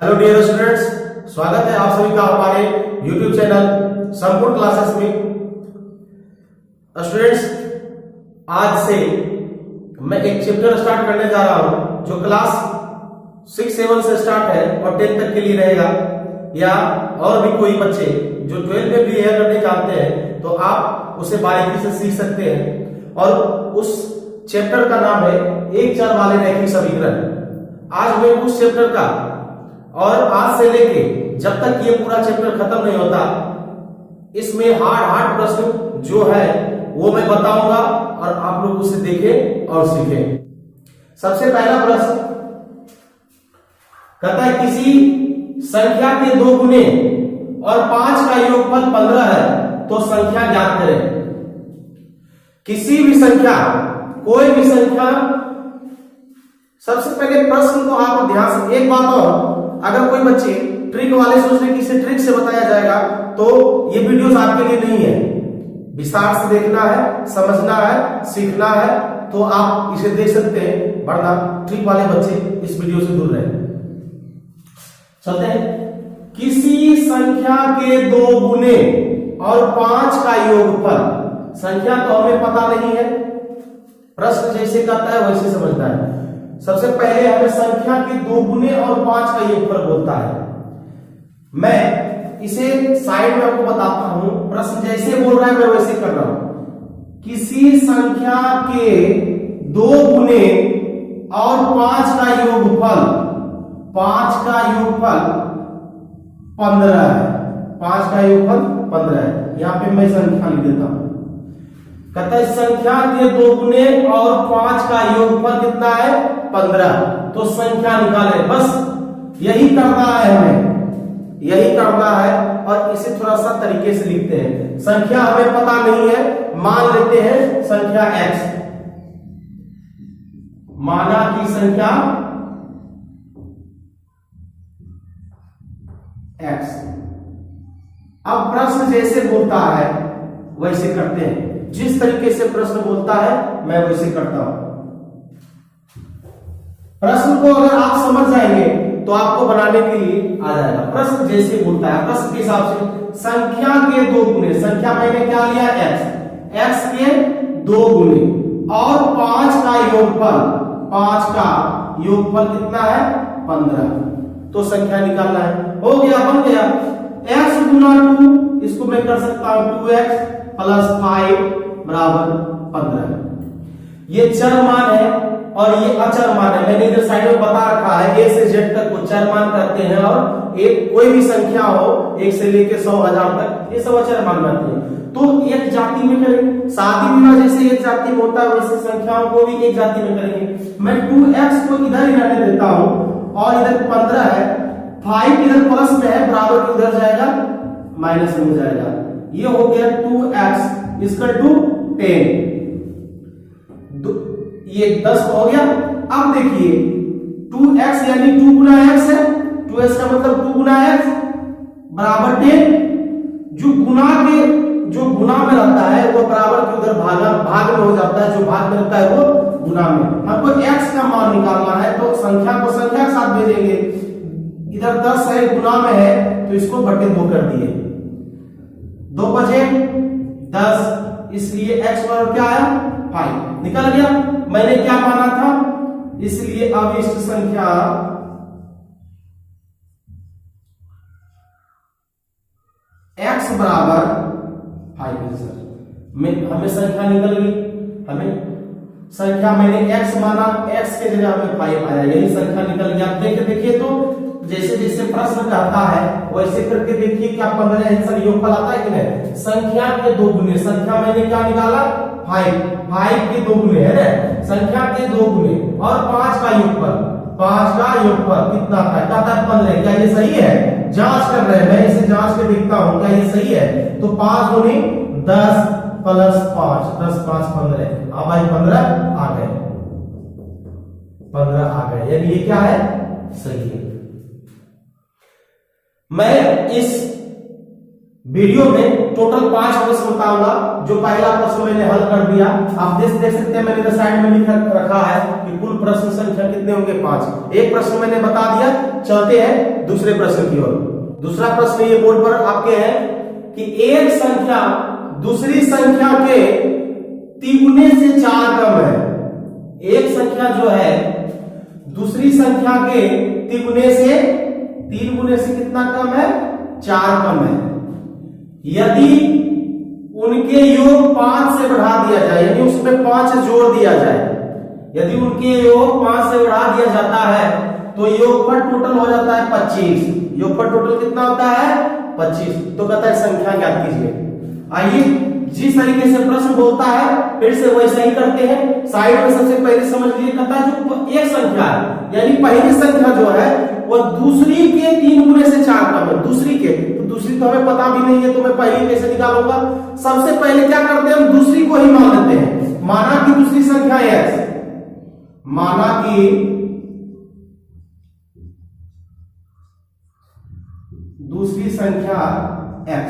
Hello dear students, स्वागत है आप सभी का हमारे YouTube चैनल संपूर्ण क्लासेस में। स्टूडेंट्स, आज से मैं एक चैप्टर स्टार्ट करने जा रहा हूं जो क्लास 6-7 से स्टार्ट है और 10 तक के लिए रहेगा। या और भी कोई बच्चे जो 12 में भी है करने चाहते हैं तो आप उसे बारीकी से सीख सकते हैं। और उस चैप्टर का नाम है एक चर वाले रैखिक समीकरण। आज मैं उस चैप्टर का और आज से लेके जब तक ये पूरा चैप्टर खत्म नहीं होता इसमें हार्ड प्रश्न जो है वो मैं बताऊंगा और आप लोग उसे देखें और सीखें। सबसे पहला प्रश्न कहता है किसी संख्या के 2 गुने और 5 का योगफल 15 है तो संख्या ज्ञात करें। किसी भी संख्या, कोई भी संख्या, सबसे पहले प्रश्न को आप ध्यान से, एक बात और, अगर कोई बच्चे ट्रिक वाले सोच रहे कि इसे ट्रिक से बताया जाएगा तो ये वीडियोस आपके लिए नहीं है। विस्तार से देखना है, समझना है, सीखना है तो आप इसे देख सकते हैं, वरना ट्रिक वाले बच्चे इस वीडियो से दूर रहे। चलते हैं। किसी संख्या के 2 गुने और 5 का योगफल, संख्या तो हमें पता नहीं है, प्रश्न जैसे कहता है वैसे समझना है। सबसे पहले हमें संख्या के 2 गुने और 5 का योगफल बोलता है। मैं इसे साइड में आपको बताता हूं, प्रश्न जैसे बोल रहा है मैं वैसे कर रहा हूं। किसी संख्या के 2 गुने और 5 का योगफल, 5 का योगफल 15 है। 5 का योगफल 15 है। यहां पे मैं संख्या लिख देता हूं। कहता है संख्या के 2 गुने और 5 का योगफल कितना है? 15। तो संख्या निकाले, बस यही करना है हमें, यही करना है। और इसे थोड़ा सा तरीके से लिखते हैं। संख्या हमें पता नहीं है, मान लेते हैं संख्या x, माना की संख्या x। अब प्रश्न जैसे बोलता है वैसे करते हैं। जिस तरीके से प्रश्न बोलता है मैं वैसे करता हूं। प्रश्न को अगर आप समझ जाएंगे तो आपको बनाने के लिए आ जाएगा। प्रश्न जैसे बोलता है, प्रश्न के हिसाब से संख्या के 2 गुने, संख्या मैंने क्या लिया? x के 2 गुने और 5 का योगफल, 5 का योगफल कितना है? 15। तो संख्या निकालना है। हो गया, बन गया। x गुना 2, इसको मैं कर सकता हूं 2x प्लस 5 बराबर 15। ये चर मान है और ये अचर मान है। मैंने इधर साइड में बता रखा है a से z तक को चर मान करते हैं और एक कोई भी संख्या हो 1 से लेके 100,000 तक ये सब अचर मान करते हैं। तो एक जाति में करेंगे, शादी विवाह जैसे एक जाति में होता है वैसे संख्याओं को भी एक जाति में करेंगे। मैं 2x को इधर ही रहने देता हूं और इधर 15 है, 5 इधर प्लस में है, बराबर उधर जाएगा माइनस में हो जाएगा। ये हो गया 2x इसका 10, ये 10 हो गया। अब देखिए 2x यानी 2 गुना x है, 2x का मतलब 2 गुना x बराबर 10। जो गुना में रहता है वो बराबर के उधर भाग में हो जाता है, जो भाग में रहता है वो गुना में। हमको x का मान निकालना है तो संख्या को संख्या के साथ भेजेंगे। इधर 10 है, गुना में है तो इसको बटे 2 कर दिए, 2 बचे 10, इसलिए x बराबर क्या आया? 5 निकल गया। मैंने क्या माना था, इसलिए अविष्ट संख्या x बराबर 5 है। सर हमें संख्या निकल गई, हमें संख्या मैंने x माना, x के जगह हमें 5 आया, यही संख्या निकल गया। देखिए तो जैसे जैसे प्रश्न कहता है वैसे करके देखिए क्या 15 आंसर योगफल आता है कि नहीं? संख्या के 2 गुने, संख्या मैंने क्या निकाला? 5 के 2 गुने है ना, संख्या के 2 गुने और 5 का योगफल, 5 का योगफल कितना था? कहता है 15। क्या ये सही है? जांच कर रहे हैं, मैं इसे जांच के देखता हूं क्या ये सही है। तो 5 गुने 10 प्लस 5, 10 5 15। अब भाई 15 आ गए, 15 आ गए, यानी ये क्या है? सही है। मैं इस वीडियो में टोटल 5 प्रश्न बताऊंगा। जो पहला प्रश्न मैंने हल कर दिया, आप देख सकते हैं मैंने साइड में लिख रखा है कि कुल प्रश्न संख्या कितने होंगे 5। एक प्रश्न मैंने बता दिया, चलते हैं दूसरे प्रश्न की ओर। दूसरा प्रश्न ये बोर्ड पर आपके है कि एक संख्या दूसरी संख्या के तिगुने से 4 कम है। एक संख्या जो है दूसरी संख्या के तिगुने से 3 गुने से कितना कम है, 4 कम है। यदि उनके योग 5 से बढ़ा दिया जाए, यानी उसमें 5 जोड़ दिया जाए, यदि उनके योग 5 से बढ़ा दिया जाता है तो योगफल टोटल हो जाता है 25। योगफल टोटल कितना होता है 25। तो कहता है संख्या ज्ञात कीजिए। आइए जिस तरीके से प्रश्न बोलता है फिर से वैसा ही करते हैं। साइड में सबसे पहले समझ लीजिए, कहता है जो एक संख्या है यानी पहली संख्या जो है वो दूसरी के 3 गुने से 4 कम है। दूसरी के, तो दूसरी तो हमें पता भी नहीं है तो मैं पहली कैसे निकालूंगा। सबसे पहले क्या करते हैं, हम दूसरी को ही मान लेते हैं। माना कि दूसरी संख्या x, माना कि दूसरी संख्या x।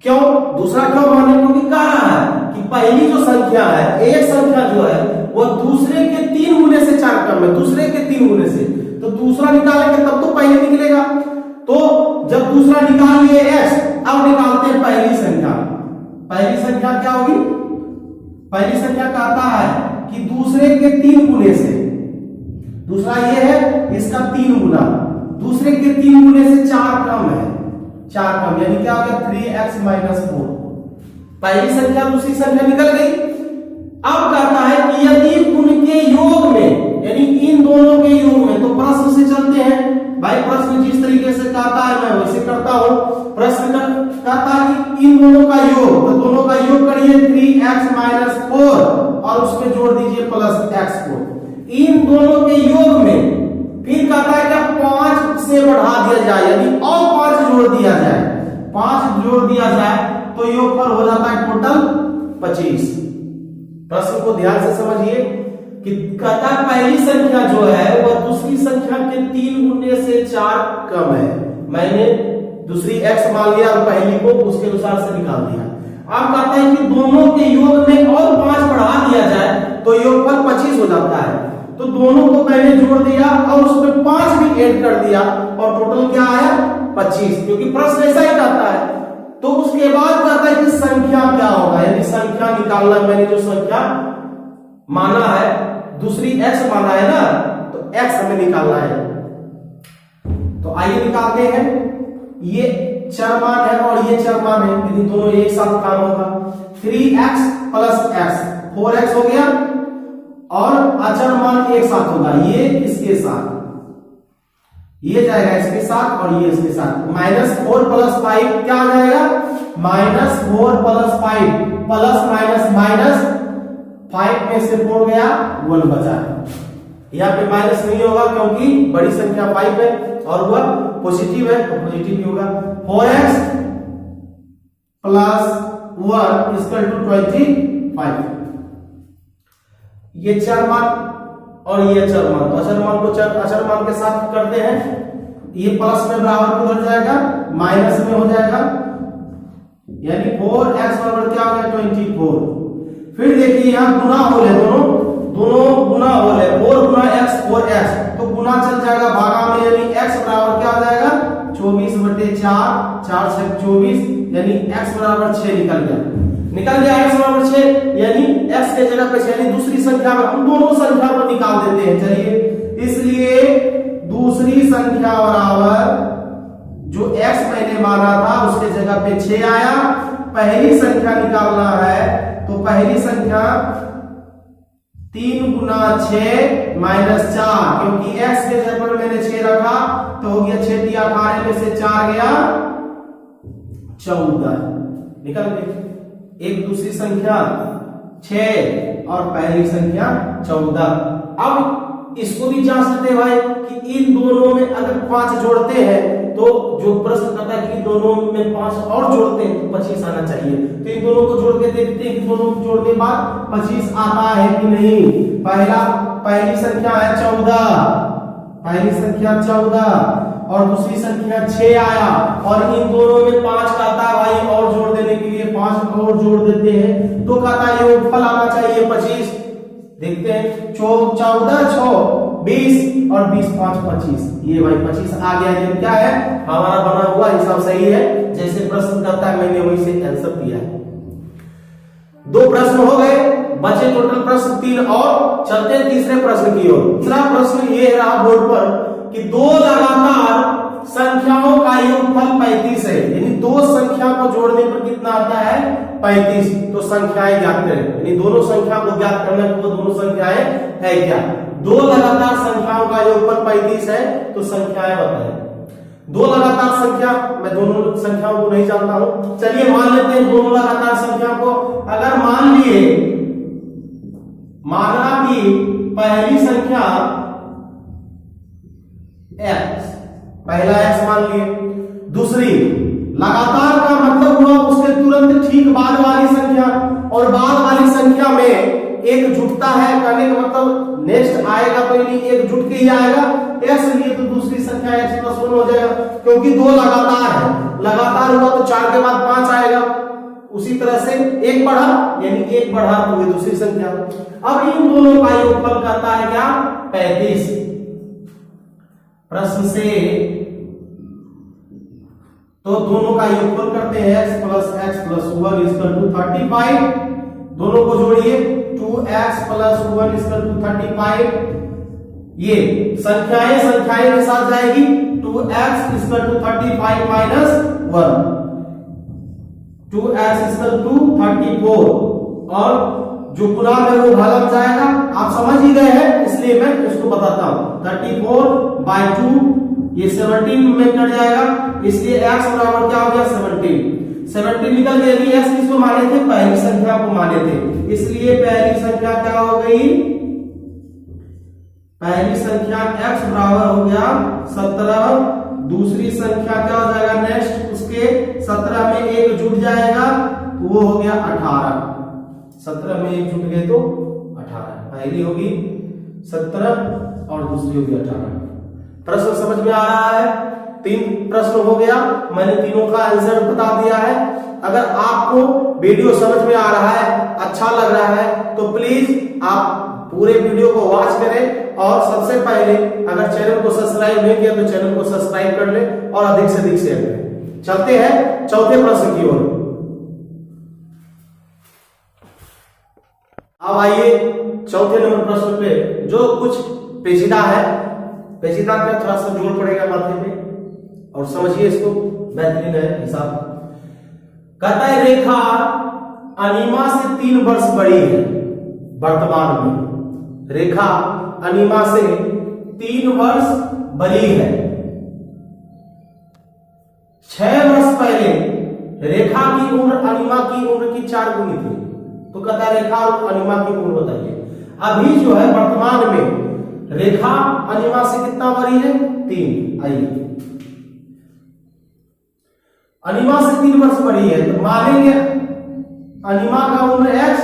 क्यों दूसरा क्यों माने, क्योंकि कह रहा है कि पहली जो संख्या है, एक संख्या जो है वो दूसरे के 3 गुने से 4 कम है। दूसरे के 3 गुने से, तो दूसरा निकालेंगे तब तो पहले निकलेगा। तो जब दूसरा निकाल लिए x, अब निकालते हैं पहली संख्या। पहली संख्या क्या होगी, पहली संख्या कहता है कि दूसरे के 3 गुने से, दूसरा ये है इसका 3 गुना, दूसरे के 3 गुने से 4 कम है, 4 कम, यानी क्या हो गया 3x - 4। पहली संख्या दूसरी संख्या निकल गई। अब कहता है कि यदि उनके योग में, यानी इन दोनों के योग में, तो प्रश्न से चलते हैं भाई। प्रश्न जिस तरीके से कहता है मैं वैसे करता हूं। प्रश्न कहता है कि इन दोनों का योग, तो दोनों का योग करिए 3x - 4 और उसमें जोड़ दीजिए +x को। इन दोनों के योग में फिर कहता है कि 5 से बढ़ा दिया जाए, यानी और 5 जोड़ दिया जाए। 5 जोड़ दिया जाए तो योगफल हो जाता है टोटल 25। प्रश्न को ध्यान से समझिए कि कहता पहली संख्या जो है वह दूसरी संख्या के 3 गुने से 4 कम है। मैंने दूसरी x मान लिया और पहली को उसके अनुसार से निकाल दिया। अब कहता है कि दोनों के योग में और 5 बढ़ा दिया जाए तो योगफल 25 हो जाता है। तो दोनों को मैंने जोड़ दिया और उसमें 5 भी ऐड कर दिया और टोटल क्या आया 25, क्योंकि प्रश्न ऐसा ही कहता है। तो उसके बाद कहता है कि संख्या क्या होगा, यानी संख्या निकालना। मैंने जो संख्या माना है, दूसरी x माना है ना, तो x हमें निकालना है। तो आइए निकालते हैं। ये चर मान है और ये चर मान है, यदि दोनों एक साथ काम होगा 3x + x, 4x हो गया, और अचर मान एक साथ होगा, ये इसके साथ, ये जाएगा इसके साथ और ये इसके साथ। -4 + 5 क्या आ जाएगा, -4 + 5 प्लस माइनस माइनस 5 में से 4 गया 1 बचा। यहाँ पे माइनस नहीं होगा क्योंकि बड़ी संख्या 5 है और वह पॉजिटिव है तो पॉजिटिव ही होगा। 4x + 1 = 25। ये चर मान और ये चर मान, तो अचर मान को अचर मान के साथ करते हैं। ये प्लस में बराबर उधर जाएगा, माइनस में हो जाएगा, यानी 4x बराबर क्या हो गया 24। फिर देखिए यहाँ गुना होल है, दोनों गुना होल है, 4 गुना x 4x, तो गुना चल जाएगा भागा में, यानी x बराबर क्या हो जाएगा 24/4, 4 × 6 24, यानी x बराबर 6 निकल गया x बराबर 6, यानी x के जगह पे 6, यानी दूसरी संख्या में हम दोनों संख्या को निकाल देते हैं। चलिए, इसलिए दूसरी संख्या बराबर जो x मैंने माना था उसके जगह पे 6 आया। पहली संख्या निकालना है तो पहली संख्या 3 × 6 - 4, क्योंकि x के जगह पर मैंने 6 रखा तो हो गया 6 × 18 में से 4 गया 14, निकल गई। एक दूसरी संख्या 6 और पहली संख्या 14। अब इसको भी जांच लेते भाई कि इन दोनों में अगर 5 जोड़ते हैं तो जो प्रश्न कहता है कि दोनों में 5 और जोड़ते हैं तो 25 आना चाहिए। तो इन दोनों को जोड़ के देखते हैं कि दोनों को जोड़ने के बाद 25 आता है कि नहीं। पहली संख्या है 14, पहली संख्या 14 और दूसरी संख्या 6 आया और इन दोनों में 5 कहता है भाई और जोड़ देने के लिए 5 और जोड़ देते हैं तो कहता है योगफल आना चाहिए 25। देखते हैं 14 6 20 और 20 5 25। ये भाई 25 आ गया। ये क्या है हमारा बना हुआ हिसाब सही है, जैसे प्रश्न करता है मैंने वही से आंसर दिया है। 2 प्रश्न हो गए, बचे टोटल प्रश्न 3 और चलते हैं तीसरे प्रश्न की ओर। तीसरा प्रश्न ये रहा बोर्ड पर कि 2 लगातार संख्याओं का योगफल 35 है, यानी 2 संख्या को जोड़ने पर कितना आता है 35। तो संख्याएं ज्ञात करें, यानी दोनों संख्या को ज्ञात करना है, तो दोनों संख्याएं है क्या। 2 लगातार संख्याओं का योगफल 35 है, तो संख्याएं बताएं। 2 लगातार संख्या, मैं दोनों संख्याओं को नहीं जानता हूं, चलिए मान लेते हैं दोनों लगातार संख्या को। अगर मान लिए माना कि पहली संख्या x, पहला x मान लिए, दूसरी लगातार का मतलब हुआ उसके तुरंत ठीक बाद वाली संख्या, और बाद वाली संख्या में एक जुटता है, कहने का मतलब नेक्स्ट आएगा तो यानी एक जुट के ही आएगा x लिए, तो दूसरी संख्या x + 1 हो जाएगा, क्योंकि 2 लगातार है। लगातार हुआ तो 4 के बाद 5 आएगा, उसी तरह से 1 बढ़ा यानी 1 बढ़ा तो ये दूसरी संख्या। अब इन दोनों का योगफल करता है क्या 35। प्रश्न से तो दोनों का योगफल करते हैं x + 1 = 35। दोनों को जोड़िए 2x + 1 = 35। ये संख्याएं के साथ जाएगी, 2x = 35 - 1, 2x = 34, और जो गुणा है वो भाग जाएगा। आप समझ ही गए हैं इसलिए मैं इसको बताता हूं। 34/2 ये 17 में कट जाएगा, इसलिए x बराबर क्या हो गया 17 निकल गया। यदि x किसको माने थे पहली संख्या को माने थे, इसलिए पहली संख्या क्या हो गई, पहली संख्या x बराबर हो गया 17। दूसरी संख्या क्या हो जाएगा नेक्स्ट उसके 17 में एक जुट जाएगा तो वो हो गया 18। 17 में एक जुट गए तो 18, पहली होगी 17 और दूसरी होगी 18। प्रश्न समझ में आ रहा है। 3 प्रश्न हो गया, मैंने तीनों का आंसर बता दिया है। अगर आपको वीडियो समझ में आ रहा है, अच्छा लग रहा है, तो प्लीज आप पूरे वीडियो को वॉच करें, और सबसे पहले अगर चैनल को सब्सक्राइब नहीं किया तो चैनल को सब्सक्राइब कर ले और अधिक से अधिक शेयर करें। चलते हैं चौथे प्रश्न की ओर। अब आइए चौथे नंबर प्रश्न पे, जो कुछ पेचीदा है, पेचीदा क्या थोड़ा सा जोड़ पड़ेगा माथे पे, और समझिए इसको, बेहतरीन है हिसाब। कहता है रेखा अनिमा से 3 वर्ष बड़ी है वर्तमान में। रेखा अनिमा से 3 वर्ष बड़ी है। 6 वर्ष पहले रेखा की उम्र अनिमा की उम्र की 4 गुनी थी। तो कहता है रेखा और अनिमा की उम्र बताइए। अभी जो है वर्तमान में रेखा अनिमा से कितना बड़ी है 3। आइए अनिमा से 3 वर्ष बड़ी है, तो मानेंगे अनिमा का उम्र x,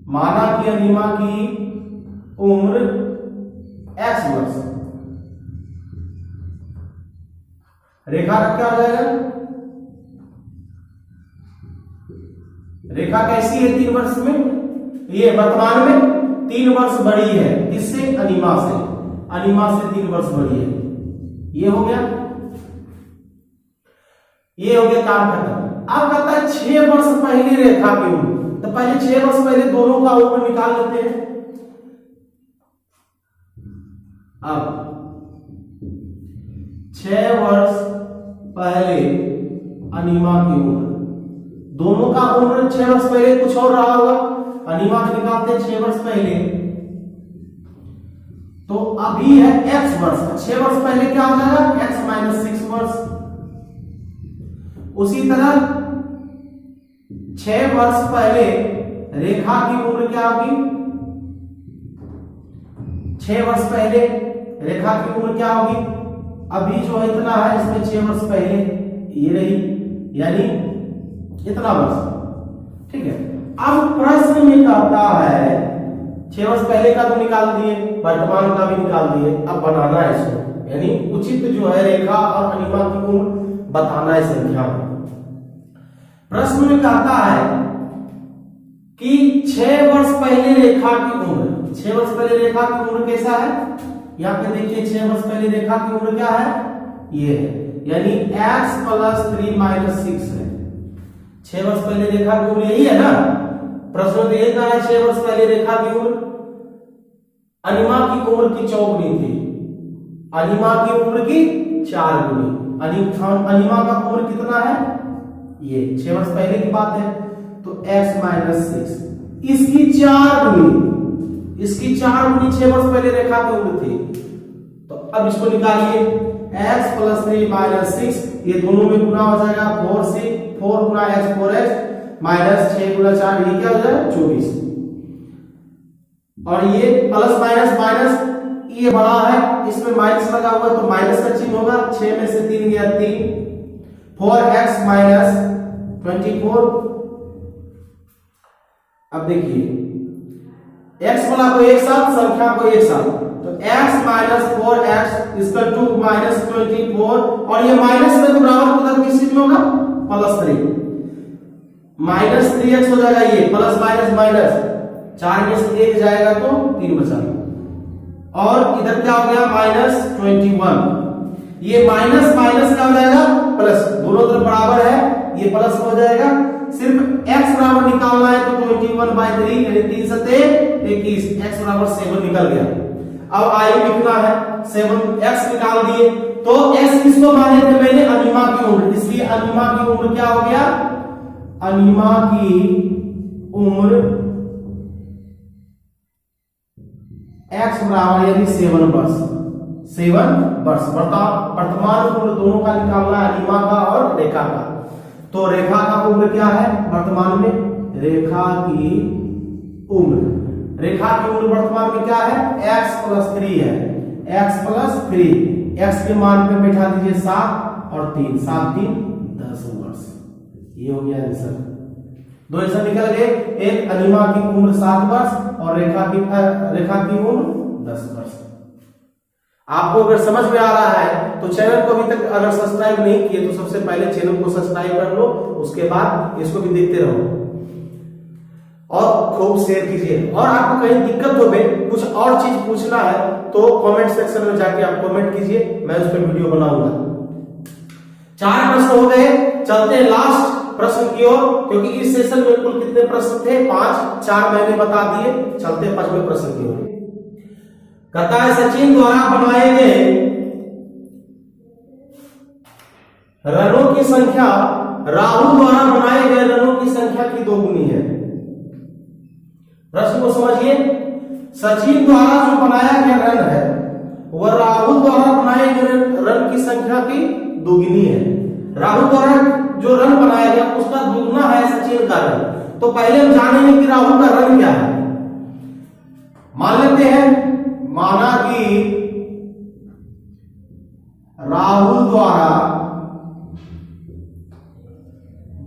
माना कि अनिमा की उम्र x वर्ष। रेखा का क्या हो जाएगा, रेखा कैसी है 3 वर्ष में, ये वर्तमान में 3 वर्ष बड़ी है किससे, अनिमा से। अनिमा से 3 वर्ष बड़ी है। ये हो गया, ये हो गया काम खत्म। अब कहता है 6 वर्ष पहले रेखा की उम्र, तो पहले 6 वर्ष पहले दोनों का उम्र निकाल लेते हैं। अब 6 वर्ष पहले अनिमा की उम्र, दोनों का उम्र 6 वर्ष पहले कुछ और रहा होगा, अनिमा को निकालते हैं 6 वर्ष पहले, तो अभी है x वर्ष। 6 वर्ष पहले क्या हो जाएगा x - 6 वर्ष। उसी तरह 6 वर्ष पहले रेखा की उम्र क्या होगी, 6 वर्ष पहले रेखा की उम्र क्या होगी, अभी जो इतना है इसमें 6 वर्ष पहले ये रही, यानी इतना वर्ष। ठीक है, अब प्रश्न में कहता है 6 वर्ष पहले का तो निकाल दिए, वर्तमान का भी निकाल दिए, अब बनाना है इसको, यानी उचित जो है रेखा और अनिमा की उम्र बताना है संख्या में। प्रश्न में कहता है कि 6 वर्ष पहले रेखा की उम्र, 6 वर्ष पहले रेखा की उम्र कैसा है, यहाँ पे देखिए 6 वर्ष पहले रेखा की उम्र क्या है, ये है, यानी x + 3 - 6 है। 6 वर्ष पहले रेखा की उम्र यही है ना, प्रश्न तो यही कहा है 6 वर्ष पहले रेखा की उम्र। अनिमा की उम्र की चौगुनी थी, अनिमा की उम्र की 4 गुनी। अनिमा का उम्र कितना है, ये 6 वर्ष पहले की बात है, तो x - 6 इसकी 4 गुनी, इसकी 4 गुनी 6 वर्ष पहले रेखा की उम्र थी। तो अब इसको निकालिए, x + 3 - 6 ये दोनों में गुना हो जाएगा, 4 से 4 गुना x 4x माइनस 6 गुना 4 ये क्या हो जाएगा 24, और ये प्लस माइनस माइनस, ये बड़ा है इसमें माइनस लगा हुआ तो माइनस का चिन्ह होगा, 6 में से 3 गया 3, 4x - 24। अब देखिए x वाला को एक साथ, संख्या को एक साथ, तो x - 4x = -24, और ये माइनस में तो बराबर मतलब किस में होगा +3, -3x हो जाएगा, ये प्लस माइनस माइनस 4 में से 1 जाएगा तो 3 बचा, और इधर क्या हो गया -21, ये माइनस माइनस क्या हो जाएगा प्लस, दोनों तरफ बराबर है, ये प्लस हो जाएगा, सिर्फ x बराबर निकालना है तो 21/3 यानी 3 × 7 21, x बराबर 7 निकल गया। अब आयु कितना है 7x निकाल दिए, तो x किसको माने थे मैंने, अनिमा की उम्र, इसलिए अनिमा की उम्र क्या हो गया, अनिमा की उम्र x बराबर यानी 7 वर्ष, 7 वर्ष। वर्तमान उम्र दोनों का निकालना है, अनिमा का और रेखा का। तो रेखा का उम्र क्या है वर्तमान में, रेखा की उम्र, रेखा की उम्र वर्तमान में क्या है, x + 3 है, x + 3, x के मान पे बैठा दीजिए 7 और 3, 7 3 10 वर्ष, ये हो गया आंसर। दो आंसर निकल गए, एक अनिमा की उम्र 7 वर्ष और रेखा की उम्र 10 वर्ष। आपको अगर समझ में आ रहा है तो चैनल को अभी तक अगर सब्सक्राइब नहीं किए तो सबसे पहले चैनल को सब्सक्राइब कर लो, उसके बाद इसको भी देखते रहो और खूब शेयर कीजिए। और आपको कहीं दिक्कत हो गई, कुछ और चीज पूछना है तो कमेंट सेक्शन में जाके आप कमेंट कीजिए, मैं उस पर वीडियो बनाऊंगा। 4 प्रश्न हो गए, चलते हैं लास्ट प्रश्न की ओर, क्योंकि इस सेशन में कुल कितने प्रश्न थे 5, 4 मैंने बता दिए। चलते हैं 5वें प्रश्न की ओर। कहता है सचिन द्वारा बनाए गए रनों की संख्या राहुल द्वारा बनाए गए रनों की संख्या की 2 गुनी है। प्रश्न को समझिए, सचिन द्वारा जो बनाया गया रन है वह राहुल द्वारा बनाए गए रन की संख्या की 2 गुनी है। राहुल द्वारा जो रन बनाया गया उसका दुगना है सचिन का रन। तो पहले हम जानेंगे कि राहुल का रन क्या है। मान लेते हैं, माना कि राहुल द्वारा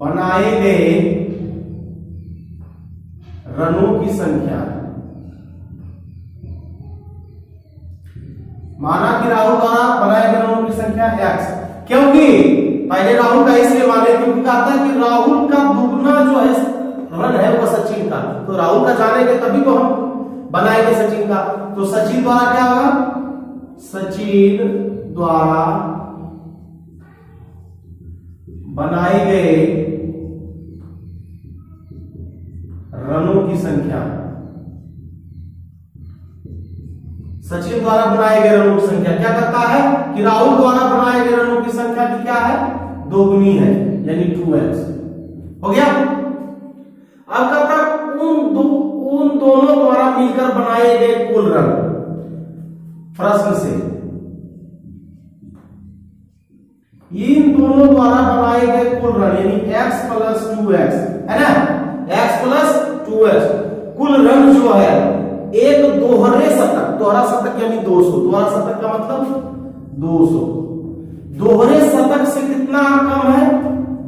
बनाए गए रनों की संख्या, माना कि राहुल द्वारा बनाए गए रनों की संख्या x, क्योंकि पहले राहुल का इसलिए माने क्योंकि कहता है कि राहुल का दुगना जो है रन है वो सचिन का, तो राहुल का जानेंगे तभी तो हम बनाएंगे सचिन का। तो सचिन द्वारा क्या होगा, सचिन द्वारा बनाए गए रनों की संख्या, सचिन द्वारा बनाए गए रनों की संख्या क्या करता है कि राहुल द्वारा बनाए गए रनों की संख्या की क्या है 2 गुनी है, यानी 2x हो गया। अब कहता उन दोनों द्वारा मिलकर बनाए गए कुल रन, प्रश्न से इन दोनों द्वारा बनाए गए कुल रन यानी x + 2x है ना, x + 2x कुल रन जो है एक दोहरे शतक, दोहरा शतक यानी 200, दोहरा शतक का मतलब 200, दोहरे शतक से कितना कम है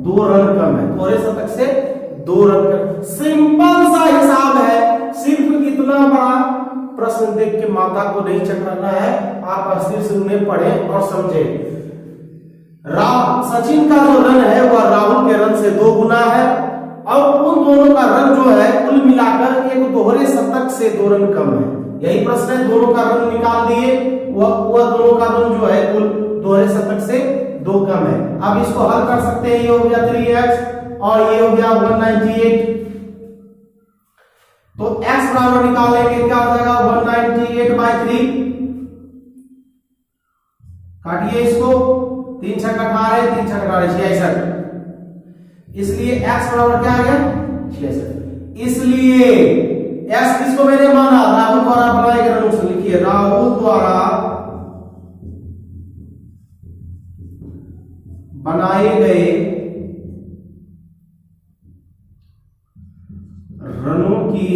2 रन कम है, दोहरे शतक से 2 रन कम। सिंपल सा हिसाब है, सिर्फ इतना बड़ा प्रश्न देख के माता को नहीं चकराना है, आप अस्थिर से उन्हें पढ़ें और समझें। सचिन का जो रन है वह राहुल के रन से 2 गुना है अब उन दोनों का रंग जो है कुल मिलाकर एक दोहरे शतक से 2 रंग कम है। यही प्रश्न है, दोनों का रंग निकाल दिए, वह दोनों का रंग जो है कुल दोहरे शतक से 2 कम है। अब इसको हल कर सकते हैं, ये हो गया 3x और ये हो गया 198। तो x बराबर निकालेंगे, क्या हो जाएगा 198/3, काटिए इसको, 3 छक 18, 3 छक 18 66, इसलिए x बराबर क्या आ गया 66। इसलिए x किसको मैंने माना, राहुल द्वारा बनाए गए रंग से, लिखिए राहुल द्वारा बनाए गए रनों की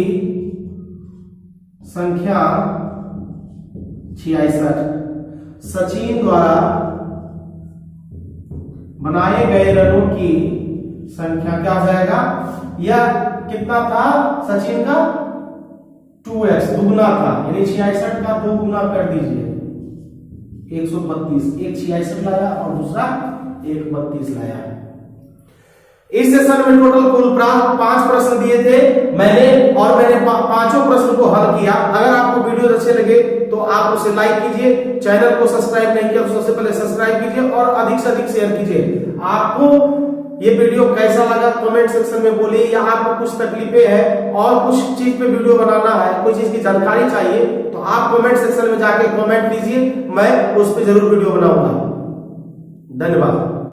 संख्या 66। सचिन द्वारा बनाए गए रनों की संख्या क्या हो जाएगा, यह कितना था सचिन का 2x दुगुना था, यानी 66 का 2 गुना कर दीजिए 132। एक 66 लाया और दूसरा 132 लाया। इस सेशन में टोटल कुल 5 प्रश्न दिए थे मैंने पांचों प्रश्न को हल किया। अगर आपको वीडियो अच्छे लगे तो आप उसे लाइक कीजिए, चैनल को सब्सक्राइब नहीं किया तो सबसे पहले सब्सक्राइब कीजिए और अधिक से अधिक शेयर कीजिए। आपको ये वीडियो कैसा लगा कमेंट सेक्शन में बोलिए, या आपको कुछ तकलीफें हैं और कुछ चीज पे वीडियो बनाना है, कोई चीज की जानकारी चाहिए तो आप कमेंट सेक्शन में जाके कमेंट कीजिए, मैं उस पर जरूर वीडियो बनाऊंगा। धन्यवाद।